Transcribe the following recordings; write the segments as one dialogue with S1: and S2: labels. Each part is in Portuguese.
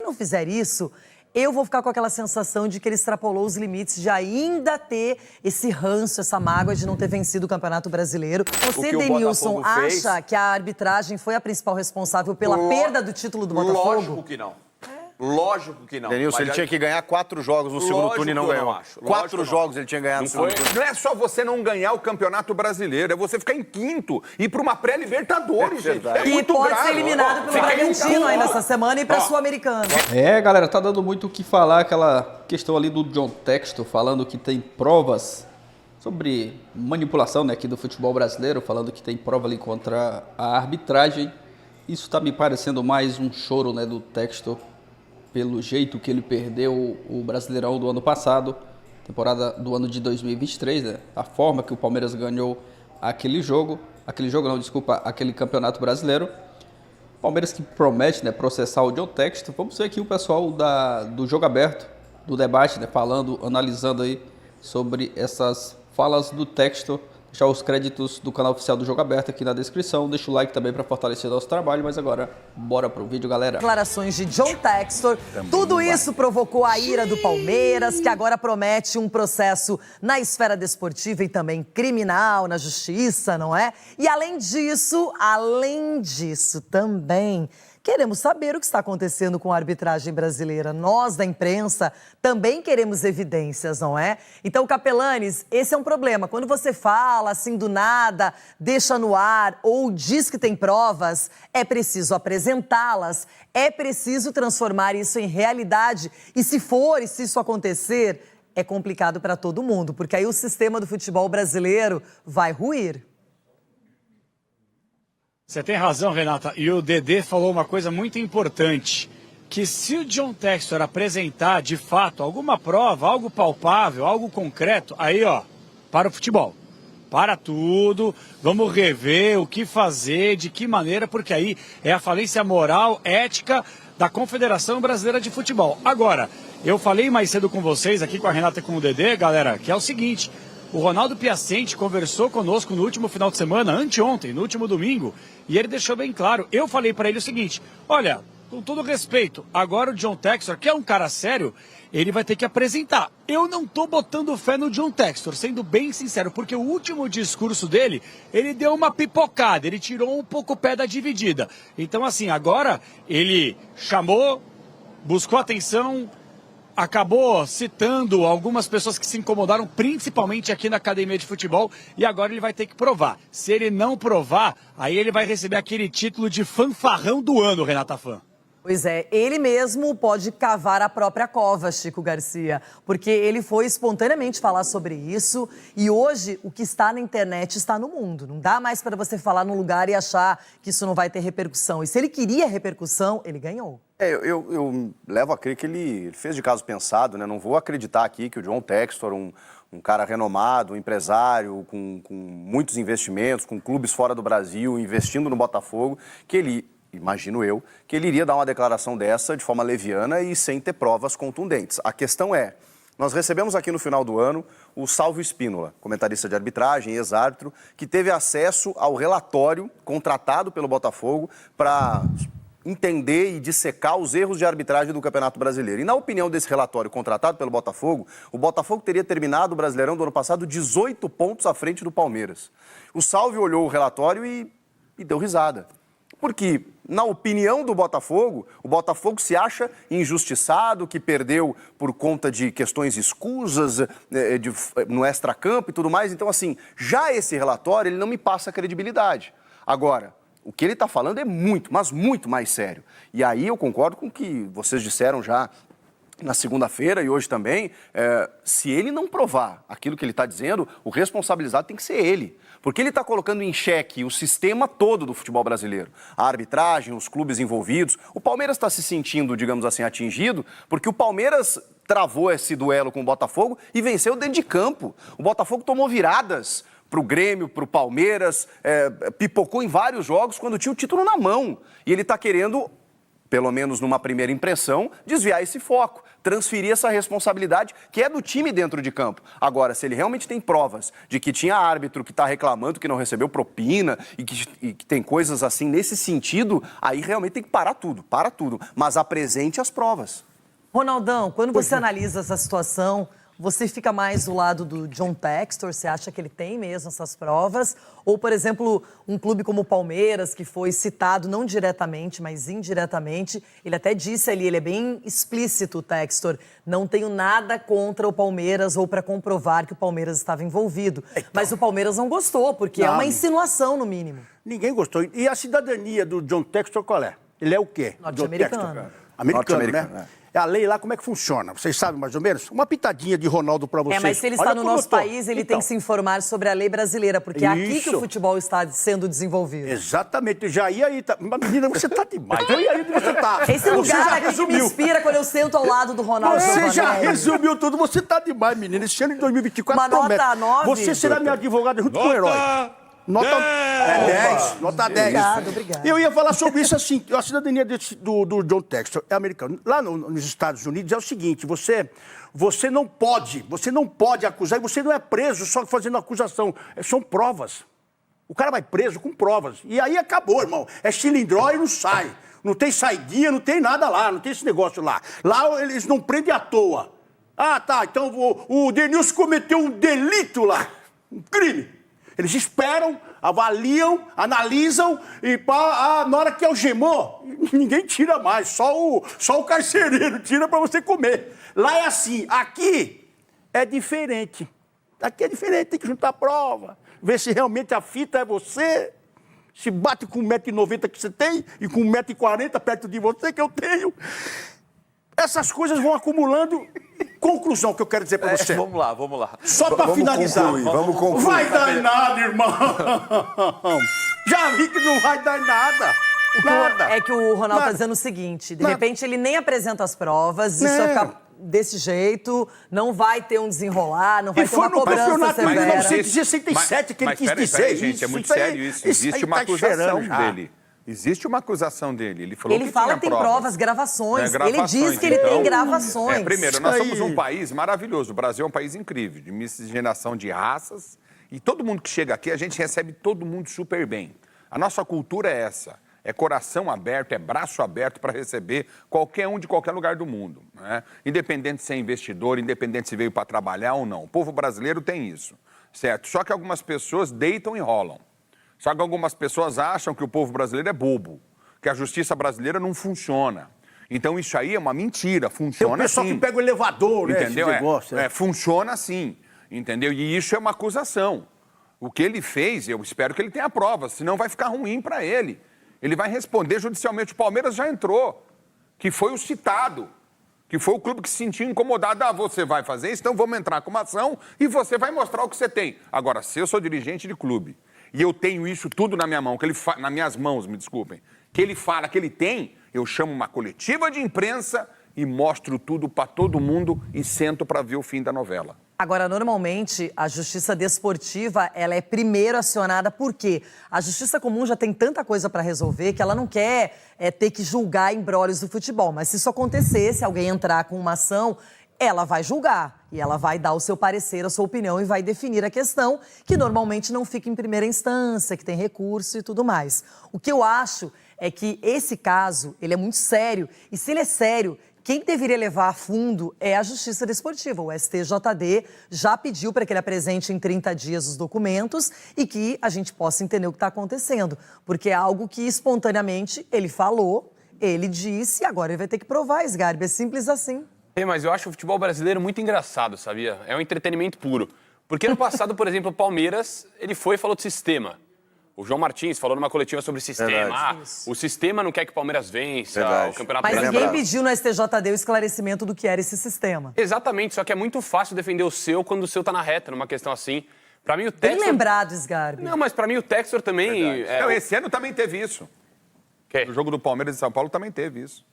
S1: não fizer isso, eu vou ficar com aquela sensação de que ele extrapolou os limites de ainda ter esse ranço, essa mágoa de não ter vencido o Campeonato Brasileiro. Você, Denilson, acha que a arbitragem foi a principal responsável pela perda do título do Botafogo?
S2: Lógico que não. Lógico que não.
S3: Denilson, ele tinha que ganhar 4 jogos no segundo turno e não ganhou. 4 jogos ele tinha ganhado no segundo turno.
S2: Não é só você não ganhar o Campeonato Brasileiro, é você ficar em quinto e ir para uma pré-Libertadores, gente. É
S1: e
S2: muito
S1: pode
S2: grave.
S1: ser eliminado pelo Bragantino aí nessa semana e para a Sul-Americana.
S4: Galera, tá dando muito o que falar aquela questão ali do John Textor, falando que tem provas sobre manipulação, né, aqui do futebol brasileiro, falando que tem prova ali contra a arbitragem. Isso tá me parecendo mais um choro, né, do Textor, pelo jeito que ele perdeu o Brasileirão do ano passado, temporada do ano de 2023, né? A forma que o Palmeiras ganhou aquele Campeonato Brasileiro. Palmeiras que promete, né, processar o John Textor. Vamos ver aqui o pessoal do Jogo Aberto, do debate, né, falando, analisando aí sobre essas falas do Textor. Deixar os créditos do canal oficial do Jogo Aberto aqui na descrição. Deixa o like também para fortalecer nosso trabalho. Mas agora, bora pro vídeo, galera.
S1: Declarações de John Textor. Tudo isso provocou a ira do Palmeiras, que agora promete um processo na esfera desportiva e também criminal, na justiça, não é? E além disso também, queremos saber o que está acontecendo com a arbitragem brasileira. Nós, da imprensa, também queremos evidências, não é? Então, Capelanes, esse é um problema. Quando você fala assim do nada, deixa no ar ou diz que tem provas, é preciso apresentá-las, é preciso transformar isso em realidade. E se isso acontecer, é complicado para todo mundo, porque aí o sistema do futebol brasileiro vai ruir.
S5: Você tem razão, Renata. E o Dedê falou uma coisa muito importante, que se o John Textor apresentar, de fato, alguma prova, algo palpável, algo concreto, aí, ó, para o futebol. Para tudo, vamos rever o que fazer, de que maneira, porque aí é a falência moral, ética da Confederação Brasileira de Futebol. Agora, eu falei mais cedo com vocês, aqui com a Renata e com o Dedê, galera, que é o seguinte... O Ronaldo Piacente conversou conosco no último final de semana, anteontem, no último domingo, e ele deixou bem claro. Eu falei para ele o seguinte, olha, com todo respeito, agora o John Textor, que é um cara sério, ele vai ter que apresentar. Eu não tô botando fé no John Textor, sendo bem sincero, porque o último discurso dele, ele deu uma pipocada, ele tirou um pouco o pé da dividida. Então, assim, agora ele chamou, buscou atenção, acabou citando algumas pessoas que se incomodaram, principalmente aqui na academia de futebol, e agora ele vai ter que provar. Se ele não provar, aí ele vai receber aquele título de fanfarrão do ano, Renata Fã.
S1: Pois é, ele mesmo pode cavar a própria cova, Chico Garcia, porque ele foi espontaneamente falar sobre isso e hoje o que está na internet está no mundo. Não dá mais para você falar num lugar e achar que isso não vai ter repercussão. E se ele queria repercussão, ele ganhou.
S3: Eu levo a crer que ele fez de caso pensado, né? Não vou acreditar aqui que o John Textor, um cara renomado, um empresário com muitos investimentos, com clubes fora do Brasil, investindo no Botafogo, que ele... Imagino eu, que ele iria dar uma declaração dessa de forma leviana e sem ter provas contundentes. A questão é, nós recebemos aqui no final do ano o Salvio Spínola, comentarista de arbitragem, ex-árbitro, que teve acesso ao relatório contratado pelo Botafogo para entender e dissecar os erros de arbitragem do Campeonato Brasileiro. E na opinião desse relatório contratado pelo Botafogo, o Botafogo teria terminado o Brasileirão do ano passado 18 pontos à frente do Palmeiras. O Salvio olhou o relatório e deu risada. Porque, na opinião do Botafogo, o Botafogo se acha injustiçado, que perdeu por conta de questões escusas no extracampo e tudo mais. Então, assim, já esse relatório, ele não me passa credibilidade. Agora, o que ele está falando é muito, mas muito mais sério. E aí eu concordo com o que vocês disseram já na segunda-feira e hoje também, se ele não provar aquilo que ele está dizendo, o responsabilizado tem que ser ele. Porque ele está colocando em xeque o sistema todo do futebol brasileiro. A arbitragem, os clubes envolvidos. O Palmeiras está se sentindo, digamos assim, atingido, porque o Palmeiras travou esse duelo com o Botafogo e venceu dentro de campo. O Botafogo tomou viradas para o Grêmio, para o Palmeiras, pipocou em vários jogos quando tinha o título na mão. E ele está querendo pelo menos numa primeira impressão, desviar esse foco, transferir essa responsabilidade que é do time dentro de campo. Agora, se ele realmente tem provas de que tinha árbitro que está reclamando que não recebeu propina e que tem coisas assim nesse sentido, aí realmente tem que parar tudo, para tudo. Mas apresente as provas.
S1: Ronaldão, quando você analisa essa situação, você fica mais do lado do John Textor? Você acha que ele tem mesmo essas provas? Ou, por exemplo, um clube como o Palmeiras, que foi citado não diretamente, mas indiretamente, ele até disse ali, ele é bem explícito, o Textor, não tenho nada contra o Palmeiras ou para comprovar que o Palmeiras estava envolvido.
S6: Então,
S1: mas o Palmeiras não gostou, porque é uma insinuação, no mínimo.
S6: Ninguém gostou. E a cidadania do John Textor qual é? Ele é o quê?
S1: Norte-americano.
S6: Americano,
S3: Norte-americano,
S6: né? É a lei lá, como é que funciona? Vocês sabem mais ou menos? Uma pitadinha de Ronaldo pra vocês.
S1: Mas se ele está no nosso país, ele tem que se informar sobre a lei brasileira, porque é aqui que o futebol está sendo desenvolvido.
S6: Exatamente, já ia aí. Mas, menina, você tá demais. Eu ia aí onde você tá.
S1: Esse lugar aqui que me inspira quando eu sento ao lado do Ronaldo.
S6: Você já resumiu tudo. Você tá demais, menina. Esse ano de 2024
S1: uma nota 9.
S6: Você será minha advogada junto com o herói. Nota 10. Nota 10.
S1: Obrigado.
S6: Eu ia falar sobre isso assim. A cidadania do John Textor é americano. Lá nos Estados Unidos é o seguinte, você não pode acusar, e você não é preso só fazendo acusação. São provas. O cara vai preso com provas. E aí acabou, irmão. É cilindró e não sai. Não tem saidinha, não tem nada lá, não tem esse negócio lá. Lá eles não prendem à toa. Ah, tá, então o Denilson cometeu um delito lá. Um crime. Eles esperam, avaliam, analisam e na hora que algemou, ninguém tira mais, só o carcereiro tira para você comer. Lá é assim, aqui é diferente. Aqui é diferente, tem que juntar prova, ver se realmente a fita é você, se bate com 1,90 m que você tem e com 1,40 m perto de você que eu tenho. Essas coisas vão acumulando. Conclusão que eu quero dizer pra você.
S2: Vamos lá.
S6: Só pra finalizar.
S3: Vamos concluir.
S6: Vai dar nada, irmão. Já vi que não vai dar nada. Nada.
S1: É que o Ronaldo tá dizendo o seguinte, de repente ele nem apresenta as provas, isso vai ficar desse jeito, não vai ter um desenrolar, não vai ter uma cobrança severa.
S6: Mas foi no 1967 que ele quis dizer.
S2: Peraí, gente, é muito sério isso. Existe uma acusação dele. Existe uma acusação dele. Ele falou que
S1: fala
S2: tinha
S1: que tem provas, gravações. Ele diz que ele
S2: então,
S1: tem gravações.
S2: Primeiro, nós somos um país maravilhoso. O Brasil é um país incrível, de miscigenação de raças. E todo mundo que chega aqui, a gente recebe todo mundo super bem. A nossa cultura é essa. É coração aberto, é braço aberto para receber qualquer um de qualquer lugar do mundo. Né? Independente se é investidor, independente se veio para trabalhar ou não. O povo brasileiro tem isso, certo? Só que algumas pessoas deitam e rolam. Só que algumas pessoas acham que o povo brasileiro é bobo, que a justiça brasileira não funciona. Então isso aí é uma mentira, funciona assim.
S6: Tem o pessoal que pega o elevador, né?
S2: Entendeu? Funciona assim, entendeu? E isso é uma acusação. O que ele fez, eu espero que ele tenha provas, senão vai ficar ruim para ele. Ele vai responder judicialmente. O Palmeiras já entrou, que foi o citado, que foi o clube que se sentiu incomodado. Ah, você vai fazer isso, então vamos entrar com uma ação e você vai mostrar o que você tem. Agora, se eu sou dirigente de clube e eu tenho isso tudo na minha mão, nas minhas mãos, me desculpem, que ele fala que ele tem, eu chamo uma coletiva de imprensa e mostro tudo para todo mundo e sento para ver o fim da novela.
S1: Agora, normalmente, a justiça desportiva, ela é primeiro acionada porque a justiça comum já tem tanta coisa para resolver que ela não quer ter que julgar embrólios do futebol. Mas se isso acontecer, se alguém entrar com uma ação, ela vai julgar e ela vai dar o seu parecer, a sua opinião e vai definir a questão, que normalmente não fica em primeira instância, que tem recurso e tudo mais. O que eu acho é que esse caso, ele é muito sério, e se ele é sério, quem deveria levar a fundo é a Justiça Desportiva. O STJD já pediu para que ele apresente em 30 dias os documentos e que a gente possa entender o que está acontecendo, porque é algo que espontaneamente ele falou, ele disse, e agora ele vai ter que provar, Sgarbi, é simples assim.
S7: Mas eu acho o futebol brasileiro muito engraçado, sabia? É um entretenimento puro. Porque ano passado, por exemplo, o Palmeiras, ele foi e falou de sistema. O João Martins falou numa coletiva sobre o sistema. O sistema não quer que o Palmeiras vença o Campeonato
S1: Mas
S7: Brasileiro.
S1: ninguém pediu no STJD o esclarecimento do que era esse sistema.
S7: Exatamente, só que é muito fácil defender o seu quando o seu tá na reta, numa questão assim. Pra mim, o Textor...
S1: Bem lembrado, Sgarbi.
S7: Não, mas pra mim o Textor também...
S2: Não, esse ano também teve isso. No jogo do Palmeiras e São Paulo também teve isso.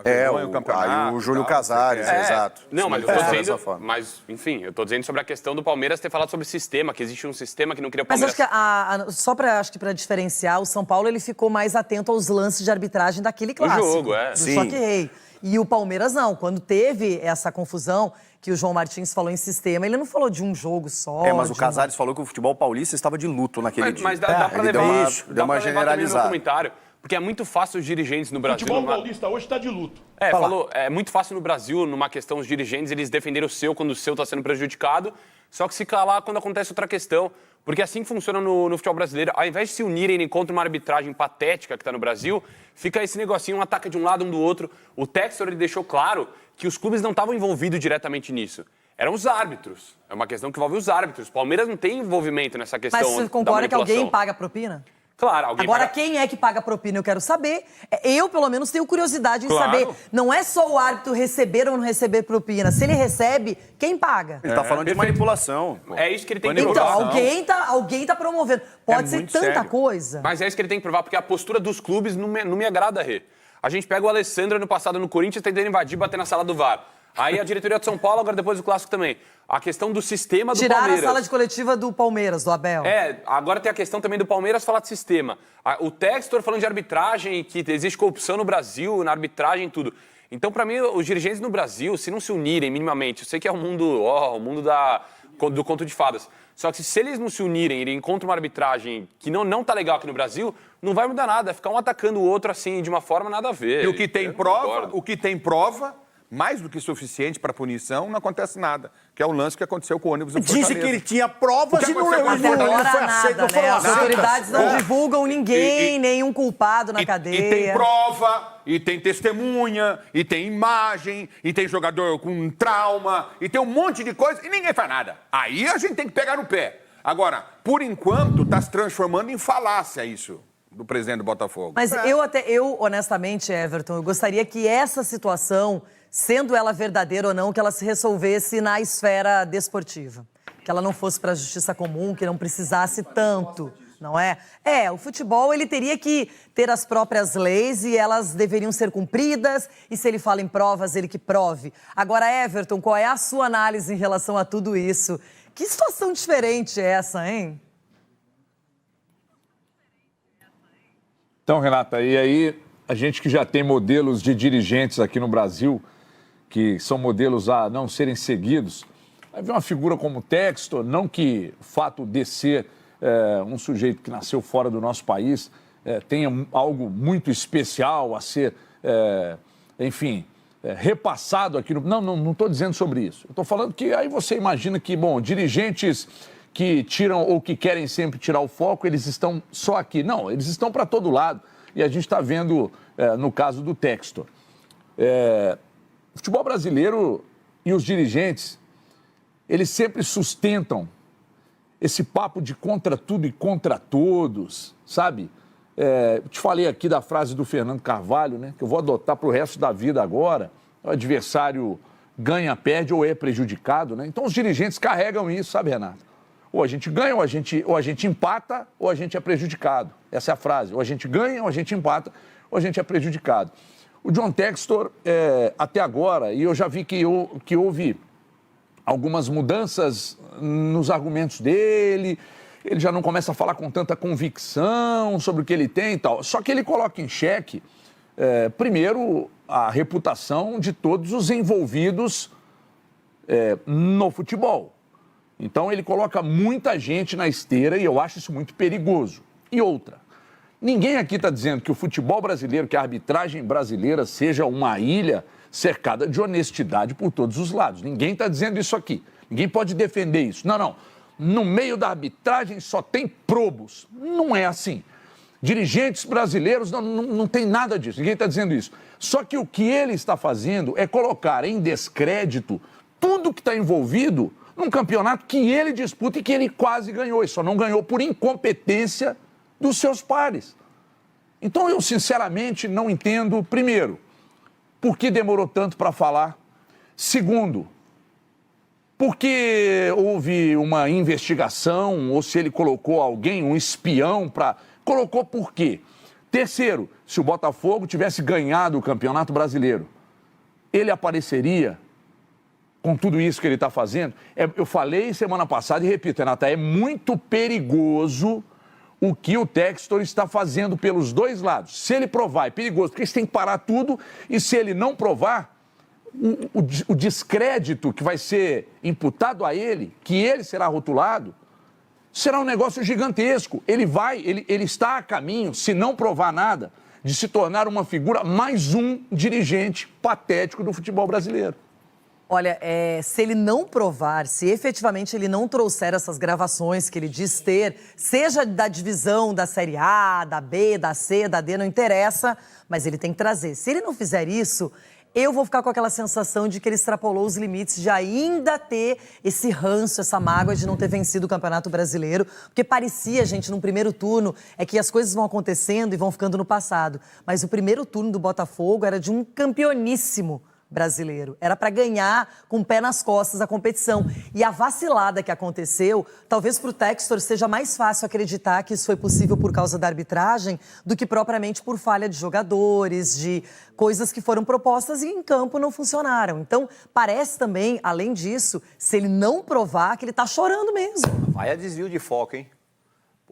S2: Ganha o campeonato,
S3: aí o Júlio
S2: tal,
S3: Casares,
S2: não sei o quê.
S3: exato.
S7: Não, mas eu
S3: Ele
S7: tô
S3: fala
S7: dizendo,
S3: dessa forma.
S7: mas enfim, eu tô dizendo sobre a questão do Palmeiras ter falado sobre sistema, que existe um sistema que não queria o
S1: Mas
S7: Palmeiras.
S1: acho que só para diferenciar, o São Paulo ele ficou mais atento aos lances de arbitragem daquele clássico.
S7: jogo, é.
S1: Do
S3: Sim.
S1: Choque Rei. E o Palmeiras não. Quando teve essa confusão que o João Martins falou em sistema, ele não falou de um jogo só.
S3: Mas o
S1: de
S3: Casares falou que o futebol paulista estava de luto naquele dia.
S7: Mas dá pra
S3: Ele
S7: levar,
S3: deu uma
S7: dá pra levar também no
S3: generalizada.
S7: comentário, porque é muito fácil os dirigentes no Brasil...
S6: Futebol paulista hoje está de luto.
S7: Falou, é muito fácil no Brasil, numa questão, os dirigentes, eles defenderem o seu quando o seu está sendo prejudicado, só que se calar quando acontece outra questão. Porque assim funciona no futebol brasileiro. Ao invés de se unirem contra uma arbitragem patética que está no Brasil, fica esse negocinho, um ataque de um lado, um do outro. O Textor, ele deixou claro que os clubes não estavam envolvidos diretamente nisso. Eram os árbitros. É uma questão que envolve os árbitros. O Palmeiras não tem envolvimento nessa questão.
S1: Mas você concorda que alguém paga propina?
S7: Claro, alguém
S1: Agora,
S7: paga.
S1: quem é que paga propina? Eu quero saber. Eu, pelo menos, tenho curiosidade em
S2: Claro.
S1: saber. Não é só o árbitro receber ou não receber propina. Se ele recebe, quem paga?
S3: Ele tá falando de manipulação.
S7: É isso que ele tem que
S1: Então,
S7: provar.
S1: alguém tá promovendo. Pode ser
S2: muito
S1: tanta
S2: sério.
S1: coisa.
S7: Mas é isso que ele tem que provar, porque a postura dos clubes não me agrada, Rê. A gente pega o Alessandro ano passado no Corinthians tentando invadir e bater na sala do VAR. Aí a diretoria de São Paulo, agora depois do Clássico também. A questão do sistema do
S1: Tiraram
S7: Palmeiras.
S1: a sala de coletiva do Palmeiras, do Abel.
S7: Agora tem a questão também do Palmeiras falar de sistema. O Textor falando de arbitragem, que existe corrupção no Brasil, na arbitragem e tudo. Então, pra mim, os dirigentes no Brasil, se não se unirem minimamente, eu sei que é o mundo do conto de fadas. Só que se eles não se unirem, ele encontra uma arbitragem que não tá legal aqui no Brasil, não vai mudar nada. É ficar um atacando o outro assim, de uma forma nada a ver.
S2: E o que tem
S7: Eu
S2: prova,
S7: concordo.
S2: o que tem prova, mais do que suficiente para punição, não acontece nada. Que é o lance que aconteceu com o ônibus do
S6: Disse
S2: Fortaleza.
S6: que ele tinha provas
S2: O que
S6: e não,
S2: aconteceu com
S6: ele
S2: o
S6: não
S1: Agora
S6: foi
S1: nada,
S6: aceito, não
S1: né?
S6: foram
S1: As
S6: aceitas.
S1: autoridades não divulgam ninguém,
S2: E-
S1: nenhum culpado na cadeia.
S2: E tem prova, e tem testemunha, e tem imagem, e tem jogador com trauma, e tem um monte de coisa, e ninguém faz nada. Aí a gente tem que pegar no pé. Agora, por enquanto, está se transformando em falácia isso do presidente do Botafogo.
S1: Mas eu, honestamente, Everton, eu gostaria que essa situação, sendo ela verdadeira ou não, que ela se resolvesse na esfera desportiva. Que ela não fosse para a justiça comum, que não precisasse tanto, não é? O futebol, ele teria que ter as próprias leis e elas deveriam ser cumpridas, e se ele fala em provas, ele que prove. Agora, Everton, qual é a sua análise em relação a tudo isso? Que situação diferente é essa, hein?
S8: Então, Renata, e aí a gente que já tem modelos de dirigentes aqui no Brasil, que são modelos a não serem seguidos, aí vem uma figura como o Textor, não que o fato de ser um sujeito que nasceu fora do nosso país tenha algo muito especial a ser, repassado aqui no... Não estou dizendo sobre isso. Eu estou falando que aí você imagina que, dirigentes que tiram ou que querem sempre tirar o foco, eles estão só aqui. Não, eles estão para todo lado. E a gente está vendo no caso do Textor. O futebol brasileiro e os dirigentes, eles sempre sustentam esse papo de contra tudo e contra todos, sabe? Eu te falei aqui da frase do Fernando Carvalho, né? Que eu vou adotar para o resto da vida agora. O adversário ganha, perde ou é prejudicado, né? Então os dirigentes carregam isso, sabe, Renato? Ou a gente ganha, ou a gente empata, ou a gente é prejudicado. Essa é a frase. Ou a gente ganha, ou a gente empata, ou a gente é prejudicado. O John Textor, até agora, e eu já vi que houve algumas mudanças nos argumentos dele, ele já não começa a falar com tanta convicção sobre o que ele tem e tal. Só que ele coloca em xeque, primeiro, a reputação de todos os envolvidos no futebol. Então, ele coloca muita gente na esteira e eu acho isso muito perigoso. E outra, ninguém aqui está dizendo que o futebol brasileiro, que a arbitragem brasileira seja uma ilha cercada de honestidade por todos os lados. Ninguém está dizendo isso aqui. Ninguém pode defender isso. Não. No meio da arbitragem só tem probos. Não é assim. Dirigentes brasileiros não tem nada disso. Ninguém está dizendo isso. Só que o que ele está fazendo é colocar em descrédito tudo que está envolvido num campeonato que ele disputa e que ele quase ganhou. E só não ganhou por incompetência dos seus pares. Então, eu sinceramente não entendo, primeiro, por que demorou tanto para falar. Segundo, por que houve uma investigação ou se ele colocou alguém, um espião, para... Colocou por quê? Terceiro, se o Botafogo tivesse ganhado o Campeonato Brasileiro, ele apareceria com tudo isso que ele está fazendo? Eu falei semana passada e repito, Renata, é muito perigoso o que o Textor está fazendo pelos dois lados. Se ele provar, é perigoso, porque você tem que parar tudo, e se ele não provar, o descrédito que vai ser imputado a ele, que ele será rotulado, será um negócio gigantesco. Ele está a caminho, se não provar nada, de se tornar uma figura, mais um dirigente patético do futebol brasileiro.
S1: Olha, se ele não provar, se efetivamente ele não trouxer essas gravações que ele diz ter, seja da divisão da Série A, da B, da C, da D, não interessa, mas ele tem que trazer. Se ele não fizer isso, eu vou ficar com aquela sensação de que ele extrapolou os limites de ainda ter esse ranço, essa mágoa de não ter vencido o Campeonato Brasileiro, porque parecia, gente, num primeiro turno, que as coisas vão acontecendo e vão ficando no passado. Mas o primeiro turno do Botafogo era de um campeoníssimo brasileiro. Era para ganhar com o pé nas costas a competição. E a vacilada que aconteceu, talvez para o Textor seja mais fácil acreditar que isso foi possível por causa da arbitragem do que propriamente por falha de jogadores, de coisas que foram propostas e em campo não funcionaram. Então, parece também, além disso, se ele não provar, que ele está chorando mesmo.
S9: Vai a desvio de foco, hein?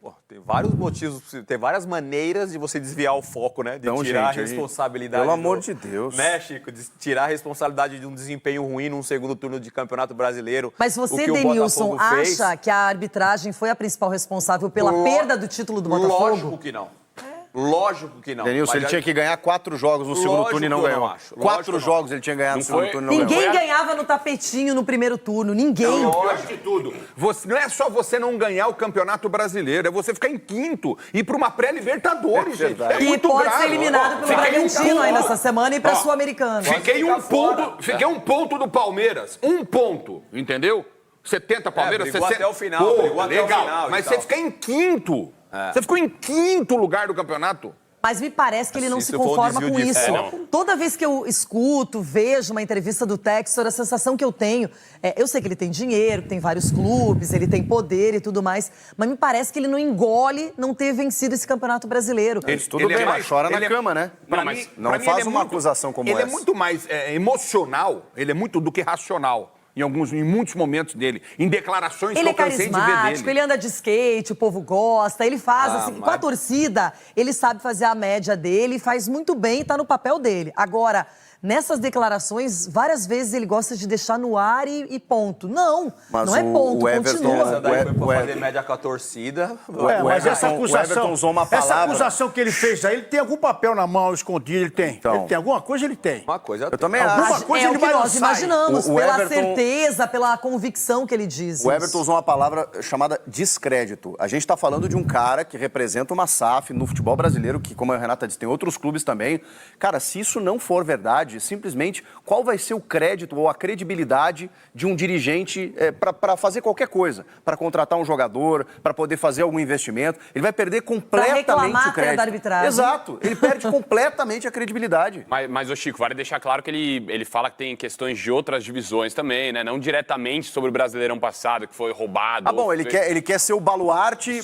S9: Pô, tem vários motivos, tem várias maneiras de você desviar o foco, né? De
S3: Então,
S9: tirar
S3: gente,
S9: a responsabilidade.
S3: pelo amor de Deus.
S9: Né, Chico? De tirar a responsabilidade de um desempenho ruim num segundo turno de Campeonato Brasileiro.
S1: Mas você,
S9: o que
S1: Denilson,
S9: o Botafogo fez,
S1: acha que a arbitragem foi a principal responsável pela perda do título do Botafogo?
S9: Lógico que não. Lógico que não.
S3: Denilson,
S9: Mas
S3: ele tinha que ganhar 4 jogos no segundo turno e não ganhou. 4 jogos ele tinha ganhado no segundo turno e não ganhou.
S1: Ninguém ganhava no tapetinho no primeiro turno, ninguém.
S2: Não, pior de tudo, não é só você não ganhar o Campeonato Brasileiro, é você ficar em quinto e ir para uma pré-Libertadores, gente. É
S1: E
S2: muito
S1: pode
S2: grave.
S1: ser eliminado pelo Bragantino ainda essa semana e para a Sul-Americana.
S2: Fiquei um ponto do Palmeiras. 1 ponto, entendeu? 70 Palmeiras,
S9: brigou
S2: 60.
S9: até o final, brigou até o final.
S2: Mas você fica em quinto. Você ficou em quinto lugar do campeonato.
S1: Mas me parece que ele não
S9: Se
S1: se
S9: for um
S1: conforma
S9: desvio
S1: com
S9: de
S1: isso.
S9: foco.
S1: Toda vez que eu escuto, vejo uma entrevista do Textor, a sensação que eu tenho eu sei que ele tem dinheiro, tem vários clubes, ele tem poder e tudo mais, mas me parece que ele não engole não ter vencido esse Campeonato Brasileiro.
S3: Tudo bem, mas chora na cama, né? Não faz uma acusação como essa.
S2: Ele é muito mais emocional, ele é muito do que racional. Em muitos momentos dele, em declarações
S1: Ele
S2: que eu cansei de ver
S1: carismático,
S2: dele.
S1: ele anda de skate, o povo gosta, ele faz assim, com a torcida, ele sabe fazer a média dele, faz muito bem e tá no papel dele. Agora, nessas declarações, várias vezes ele gosta de deixar no ar e ponto. Não,
S3: Mas
S1: não é ponto,
S3: o Everton,
S1: continua.
S9: Essa daí foi pra fazer média com a torcida.
S6: Mas essa
S3: o Everton usou uma
S6: essa
S3: palavra.
S6: acusação que ele fez aí, ele tem algum papel na mão escondido? Ele tem.
S3: Então.
S6: Ele tem alguma coisa, ele tem.
S9: Uma coisa.
S3: Eu também
S6: Alguma
S3: acho.
S6: coisa
S1: É
S6: ele
S1: o que
S6: vai
S1: nós
S6: lançar.
S1: imaginamos,
S3: O
S1: pela
S3: Everton-
S1: certeza, pela convicção que ele diz.
S3: O Everton usou uma palavra chamada descrédito. A gente está falando de um cara que representa uma SAF no futebol brasileiro, que, como a Renata disse, tem outros clubes também. Cara, se isso não for verdade, simplesmente, qual vai ser o crédito ou a credibilidade de um dirigente para fazer qualquer coisa? Para contratar um jogador, para poder fazer algum investimento. Ele vai perder completamente
S1: reclamar
S3: o crédito.
S1: da arbitragem.
S3: Exato. Ele perde completamente a credibilidade.
S7: Mas, ô Chico, vale deixar claro que ele fala que tem questões de outras divisões também, né? Não diretamente sobre o Brasileirão passado, que foi roubado.
S3: Ah, bom, ele quer ser o baluarte,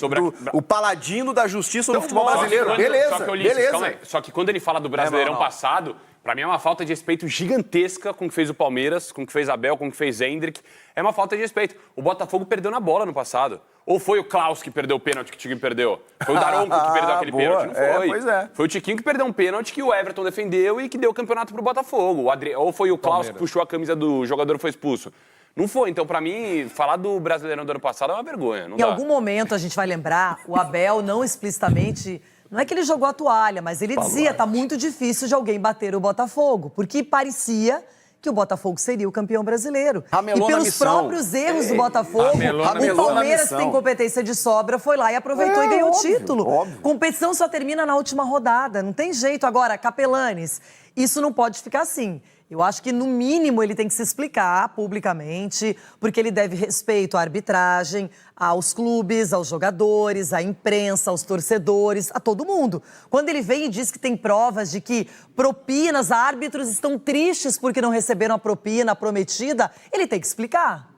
S3: o paladino da justiça do futebol brasileiro. Beleza, beleza.
S7: Só que quando ele fala do Brasileirão passado, pra mim é uma falta de respeito gigantesca com o que fez o Palmeiras, com o que fez Abel, com o que fez Hendrick. É uma falta de respeito. O Botafogo perdeu na bola no passado. Ou foi o Klaus que perdeu o pênalti que o Tiquinho perdeu? Foi o Daronco que perdeu aquele pênalti? Não foi.
S3: Pois é.
S7: Foi o Tiquinho que perdeu um pênalti que o Everton defendeu e que deu o campeonato pro Botafogo. Ou foi o Klaus que puxou a camisa do jogador e foi expulso. Não foi. Então, pra mim, falar do Brasileirão do ano passado é uma vergonha. Não
S1: Em
S7: dá.
S1: algum momento a gente vai lembrar, o Abel não explicitamente, não é que ele jogou a toalha, mas ele dizia, tá muito difícil de alguém bater o Botafogo, porque parecia que o Botafogo seria o campeão brasileiro.
S3: Ramelou
S1: E
S3: na
S1: pelos
S3: missão.
S1: próprios erros do Botafogo,
S3: Ramelou
S1: o
S3: na
S1: Palmeiras, que
S3: missão.
S1: tem competência de sobra, foi lá e aproveitou e ganhou
S3: óbvio,
S1: o título.
S3: óbvio.
S1: Competição só termina na última rodada, não tem jeito. Agora, Capelanes, isso não pode ficar assim. Eu acho que, no mínimo, ele tem que se explicar publicamente, porque ele deve respeito à arbitragem, aos clubes, aos jogadores, à imprensa, aos torcedores, a todo mundo. Quando ele vem e diz que tem provas de que propinas, árbitros estão tristes porque não receberam a propina prometida, ele tem que explicar.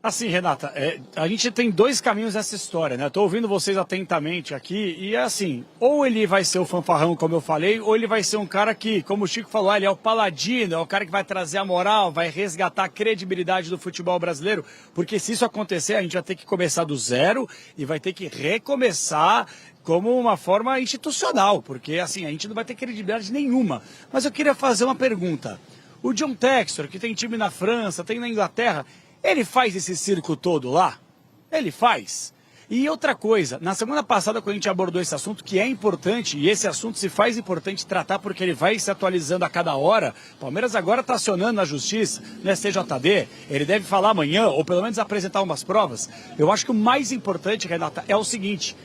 S5: Assim, Renata, a gente tem dois caminhos nessa história, né? Estou ouvindo vocês atentamente aqui e assim, ou ele vai ser o fanfarrão, como eu falei, ou ele vai ser um cara que, como o Chico falou, ele é o paladino, é o cara que vai trazer a moral, vai resgatar a credibilidade do futebol brasileiro, porque se isso acontecer, a gente vai ter que começar do zero e vai ter que recomeçar como uma forma institucional, porque assim, a gente não vai ter credibilidade nenhuma. Mas eu queria fazer uma pergunta. O John Textor, que tem time na França, tem na Inglaterra, ele faz esse circo todo lá? Ele faz. E outra coisa, na semana passada, quando a gente abordou esse assunto, que é importante, e esse assunto se faz importante tratar porque ele vai se atualizando a cada hora, o Palmeiras agora está acionando na Justiça, no STJD, ele deve falar amanhã, ou pelo menos apresentar umas provas. Eu acho que o mais importante, Renata, é o seguinte: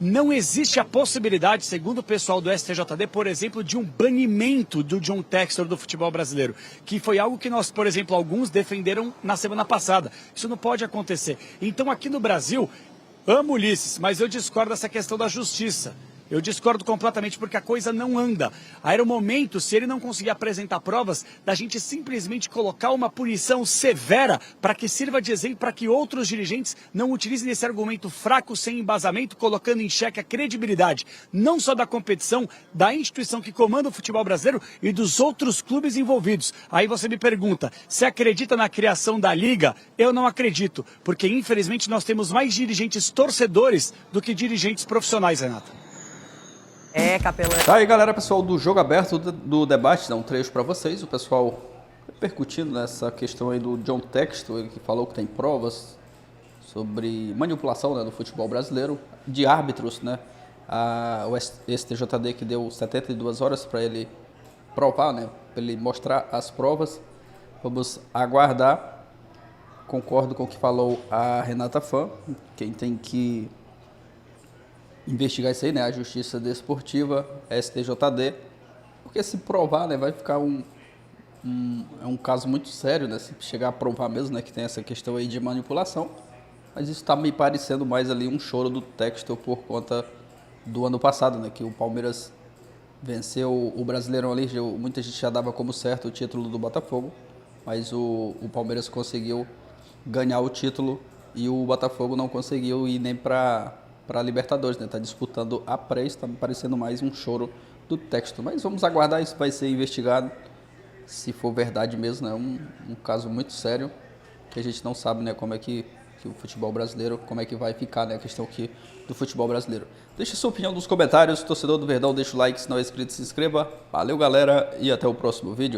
S5: não existe a possibilidade, segundo o pessoal do STJD, por exemplo, de um banimento do John Textor do futebol brasileiro, que foi algo que nós, por exemplo, alguns defenderam na semana passada. Isso não pode acontecer. Então, aqui no Brasil, amo Ulisses, mas eu discordo dessa questão da justiça. Eu discordo completamente porque a coisa não anda. Aí era o momento, se ele não conseguir apresentar provas, da gente simplesmente colocar uma punição severa para que sirva de exemplo para que outros dirigentes não utilizem esse argumento fraco, sem embasamento, colocando em xeque a credibilidade, não só da competição, da instituição que comanda o futebol brasileiro e dos outros clubes envolvidos. Aí você me pergunta, se acredita na criação da Liga? Eu não acredito, porque infelizmente nós temos mais dirigentes torcedores do que dirigentes profissionais, Renata.
S1: Capelani.
S4: Tá aí, galera, pessoal do Jogo Aberto do debate, dá um trecho para vocês. O pessoal repercutindo nessa questão aí do John Textor, ele que falou que tem provas sobre manipulação, né, do futebol brasileiro, de árbitros, né? O STJD que deu 72 horas para ele provar, né, para ele mostrar as provas. Vamos aguardar. Concordo com o que falou a Renata Fã, quem tem que investigar isso aí, né? A Justiça Desportiva, STJD, porque se provar, né, vai ficar é um caso muito sério, né? Se chegar a provar mesmo, né, que tem essa questão aí de manipulação, mas isso está me parecendo mais ali um choro do Textor por conta do ano passado, né, que o Palmeiras venceu o Brasileirão ali, muita gente já dava como certo o título do Botafogo, mas o Palmeiras conseguiu ganhar o título e o Botafogo não conseguiu ir nem para Libertadores, né? Tá disputando a pré, está me parecendo mais um choro do Textor. Mas vamos aguardar, isso vai ser investigado, se for verdade mesmo, né? Um caso muito sério, que a gente não sabe, né, como é que o futebol brasileiro, como é que vai ficar, né, a questão aqui do futebol brasileiro. Deixe sua opinião nos comentários, torcedor do Verdão, deixa o like, se não é inscrito, se inscreva. Valeu, galera, e até o próximo vídeo.